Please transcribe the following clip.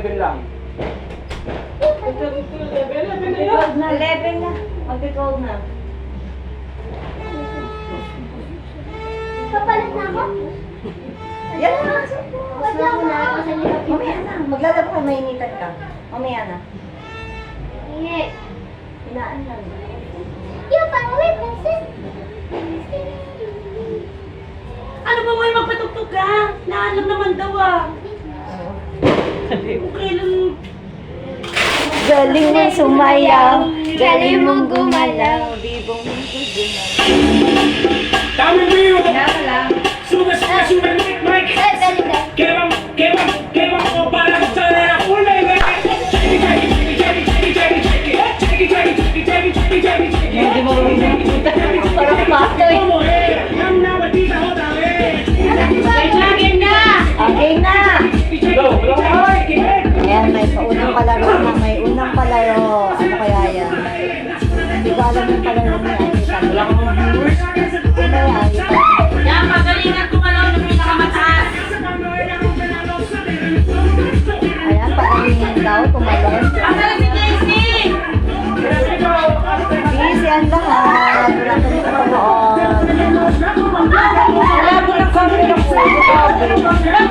11 lang. 11 na. 11 na. Mag-12 na. Kapalit na ako? Yan na. Wag na ako na. Mamaya na. Maglalaro ka, mainitan ka. Mamaya na. Hindi. Hinaan lang. Yung pangawit, Vincent. Ano ba may magpatugtog ka? Naalam naman daw ah. Okay lang. Galing mo sumayaw, galing mo gumalaw, bibong mo gumalaw. Dami mo yun! Kaya lang. Sumas, Mike, Mike! Galing na. Kewang ko para sa ulay na! Hindi mo parang patoy. Game na! Okay na! Ayan, may unang palaro na. May unang palaro. Ano kaya yan? Hindi ko alam yung palaro niya. Ano yan? Yan, pagalingan ko malaw na pinakamataas. Ayan, pakalingin daw. Tumalon. Pagaling si JC! Busy ang lahat. Wala ka rin panood. Wala mo ng camera ko.